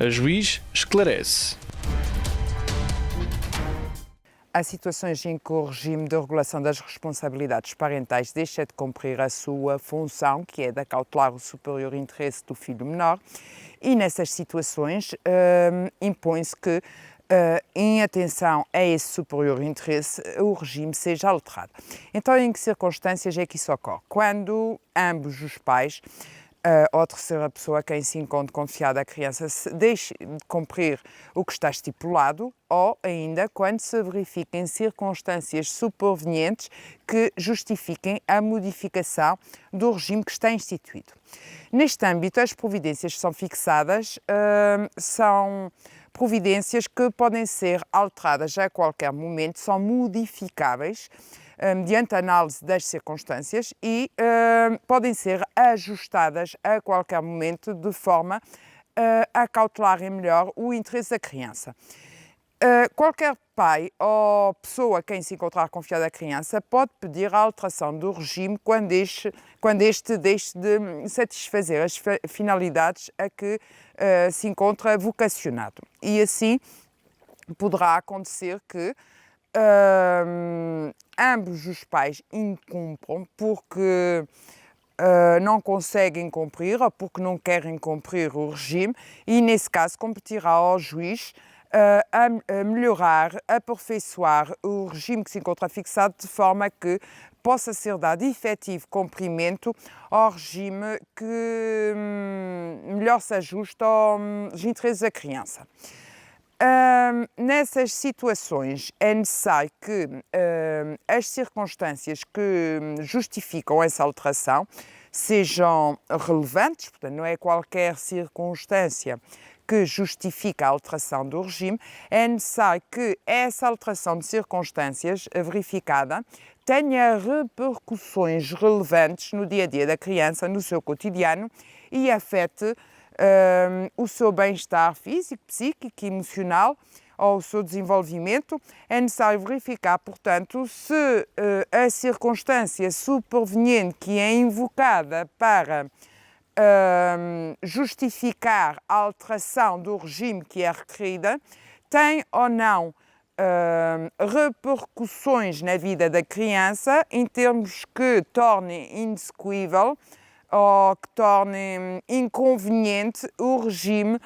A juiz esclarece. Há situações em que o regime de regulação das responsabilidades parentais deixa de cumprir a sua função, que é de acautelar o superior interesse do filho menor, e nessas situações impõe-se que, em atenção a esse superior interesse, o regime seja alterado. Então, em que circunstâncias é que isso ocorre? Quando ambos os pais ou a terceira pessoa a quem se encontra confiada a criança deixe de cumprir o que está estipulado, ou ainda quando se verifiquem circunstâncias supervenientes que justifiquem a modificação do regime que está instituído. Neste âmbito, as providências que são fixadas são providências que podem ser alteradas a qualquer momento, são modificáveis mediante análise das circunstâncias e podem ser ajustadas a qualquer momento de forma a cautelarem melhor o interesse da criança. Qualquer pai ou pessoa a quem se encontrar confiada a criança pode pedir a alteração do regime quando este deixe de satisfazer as finalidades a que se encontra vocacionado. E assim poderá acontecer que ambos os pais incumpram porque não conseguem cumprir ou porque não querem cumprir o regime e, nesse caso, competirá ao juiz a melhorar, aperfeiçoar o regime que se encontra fixado de forma que possa ser dado efetivo cumprimento ao regime que melhor se ajusta aos interesses da criança. Nessas situações é necessário que as circunstâncias que justificam essa alteração sejam relevantes, portanto não é qualquer circunstância que justifica a alteração do regime, é necessário que essa alteração de circunstâncias verificada tenha repercussões relevantes no dia-a-dia da criança, no seu cotidiano e afete o seu bem-estar físico, psíquico e emocional ou o seu desenvolvimento. É necessário verificar, portanto, se a circunstância superveniente que é invocada para justificar a alteração do regime que é requerida tem ou não repercussões na vida da criança em termos que tornem inexecuível ou que tornem inconveniente o regime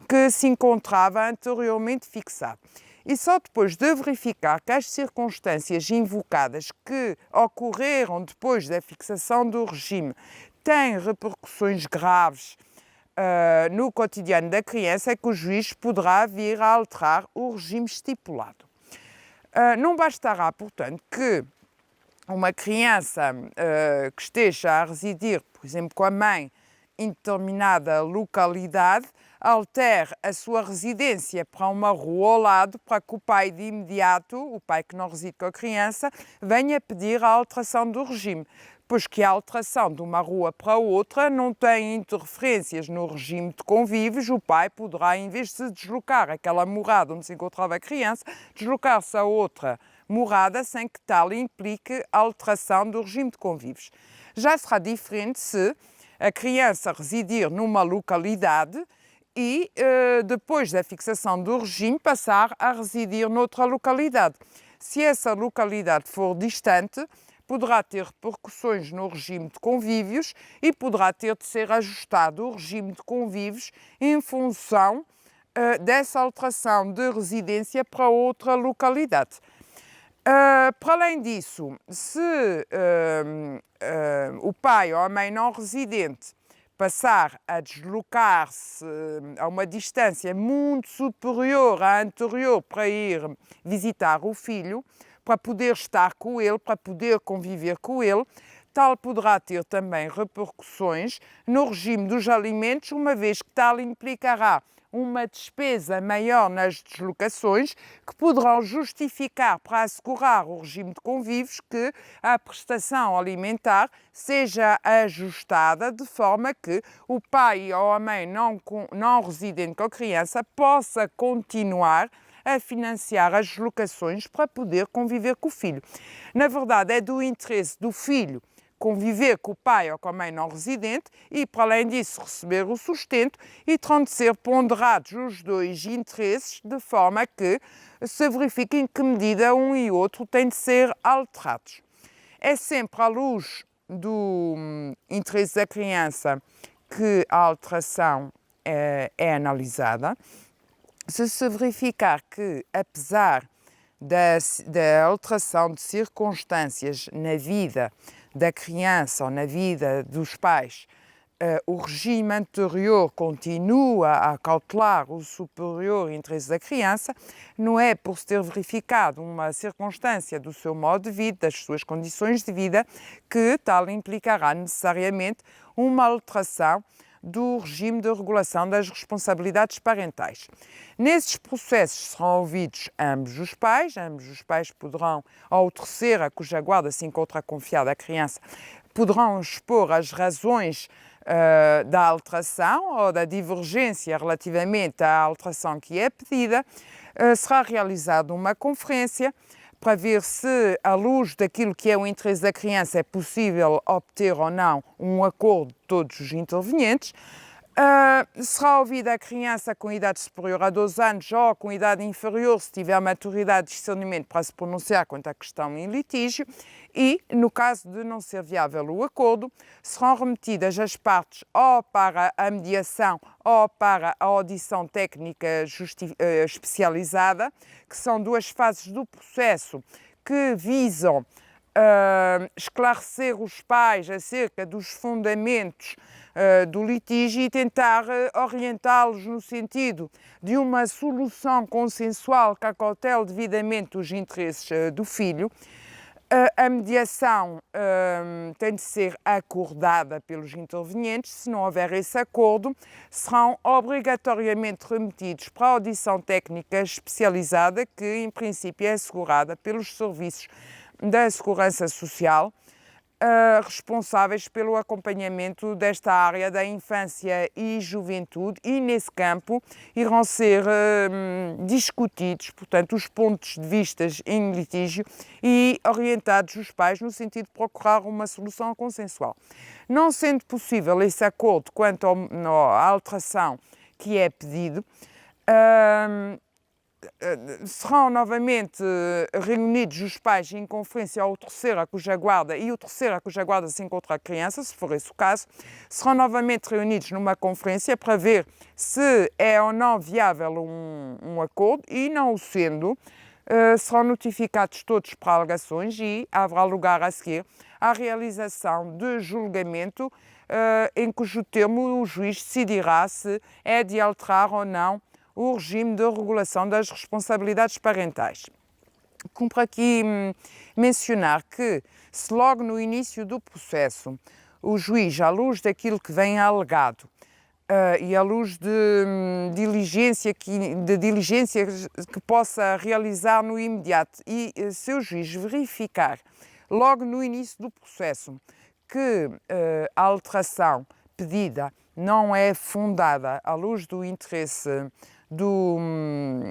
que se encontrava anteriormente fixado. E só depois de verificar que as circunstâncias invocadas que ocorreram depois da fixação do regime têm repercussões graves no cotidiano da criança é que o juiz poderá vir a alterar o regime estipulado. Não bastará, portanto, que uma criança que esteja a residir, por exemplo, com a mãe em determinada localidade, altere a sua residência para uma rua ao lado para que o pai de imediato, o pai que não reside com a criança, venha pedir a alteração do regime, pois que a alteração de uma rua para outra não tem interferências no regime de convívios. O pai poderá, em vez de se deslocar àquela morada onde se encontrava a criança, deslocar-se a outra morada sem que tal implique a alteração do regime de convívios. Já será diferente se a criança residir numa localidade e, depois da fixação do regime, passar a residir noutra localidade. Se essa localidade for distante, poderá ter repercussões no regime de convívios e poderá ter de ser ajustado o regime de convívios em função dessa alteração de residência para outra localidade. Para além disso, se o pai ou a mãe não residente passar a deslocar-se a uma distância muito superior à anterior para ir visitar o filho, para poder estar com ele, para poder conviver com ele, tal poderá ter também repercussões no regime dos alimentos, uma vez que tal implicará uma despesa maior nas deslocações que poderão justificar para assegurar o regime de convívios que a prestação alimentar seja ajustada de forma que o pai ou a mãe não residente com a criança possa continuar a financiar as deslocações para poder conviver com o filho. Na verdade, é do interesse do filho conviver com o pai ou com a mãe não residente e, para além disso, receber o sustento, e terão de ser ponderados os dois interesses de forma que se verifique em que medida um e outro têm de ser alterados. É sempre à luz do interesse da criança que a alteração é analisada. Se verificar que, apesar da alteração de circunstâncias na vida da criança ou na vida dos pais, o regime anterior continua a cautelar o superior interesse da criança, não é por se ter verificado uma circunstância do seu modo de vida, das suas condições de vida, que tal implicará necessariamente uma alteração do regime de regulação das responsabilidades parentais. Nesses processos serão ouvidos ambos os pais poderão, ou o terceiro a cuja guarda se encontra confiada a criança, poderão expor as razões da alteração ou da divergência relativamente à alteração que é pedida. Será realizada uma conferência para ver se, à luz daquilo que é o interesse da criança, é possível obter ou não um acordo de todos os intervenientes. Será ouvida a criança com idade superior a 12 anos ou com idade inferior, se tiver maturidade e discernimento para se pronunciar quanto à questão em litígio, e, no caso de não ser viável o acordo, serão remetidas as partes ou para a mediação ou para a audição técnica especializada, que são duas fases do processo que visam esclarecer os pais acerca dos fundamentos do litígio e tentar orientá-los no sentido de uma solução consensual que acautele devidamente os interesses do filho. A mediação tem de ser acordada pelos intervenientes. Se não houver esse acordo, serão obrigatoriamente remetidos para a audição técnica especializada, que em princípio é assegurada pelos serviços da Segurança Social, responsáveis pelo acompanhamento desta área da infância e juventude, e nesse campo irão ser discutidos, portanto, os pontos de vista em litígio e orientados os pais no sentido de procurar uma solução consensual. Não sendo possível esse acordo quanto à alteração que é pedido, serão novamente reunidos os pais em conferência ao terceiro a cuja guarda e o terceiro a cuja guarda se encontra a criança, se for esse o caso, serão novamente reunidos numa conferência para ver se é ou não viável um acordo, e não o sendo, serão notificados todos para alegações e haverá lugar a seguir à realização de julgamento em cujo termo o juiz decidirá se é de alterar ou não o regime de regulação das responsabilidades parentais. Cumpre aqui mencionar que, se logo no início do processo o juiz, à luz daquilo que vem alegado e à luz de diligência que possa realizar no imediato, e se o juiz verificar logo no início do processo que a alteração pedida não é fundada à luz do interesse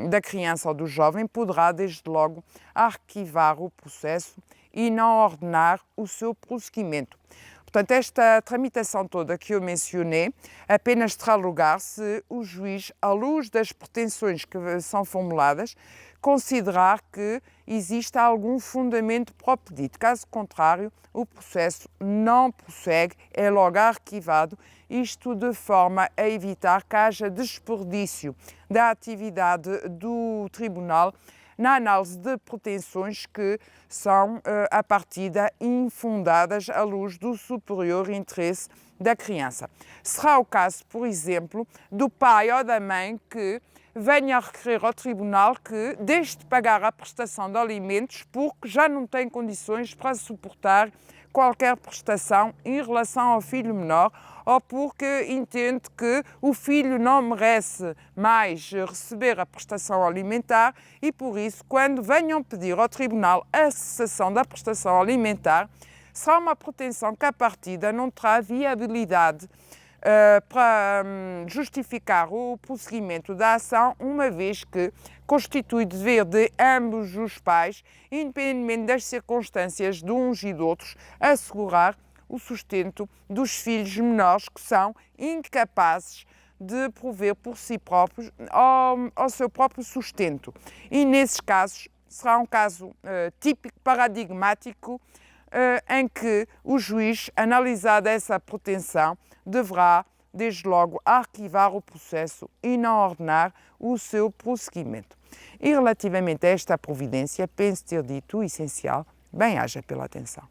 da criança ou do jovem, poderá desde logo arquivar o processo e não ordenar o seu prosseguimento. Portanto, esta tramitação toda que eu mencionei apenas terá lugar se o juiz, à luz das pretensões que são formuladas, considerar que existe algum fundamento para o pedido. Caso contrário, o processo não prossegue, é logo arquivado, isto de forma a evitar que haja desperdício da atividade do tribunal na análise de pretensões que são, à partida, infundadas à luz do superior interesse da criança. Será o caso, por exemplo, do pai ou da mãe que venha a requerer ao tribunal que deixe de pagar a prestação de alimentos porque já não tem condições para suportar qualquer prestação em relação ao filho menor, ou porque entende que o filho não merece mais receber a prestação alimentar e, por isso, quando venham pedir ao tribunal a cessação da prestação alimentar, será uma pretensão que, à partida, não terá viabilidade para justificar o prosseguimento da ação, uma vez que constitui dever de ambos os pais, independentemente das circunstâncias de uns e de outros, assegurar o sustento dos filhos menores que são incapazes de prover por si próprios ao seu próprio sustento. E nesses casos será um caso típico, paradigmático, em que o juiz, analisada essa pretensão, deverá, desde logo, arquivar o processo e não ordenar o seu prosseguimento. E relativamente a esta providência, penso ter dito o essencial. Bem-aja pela atenção.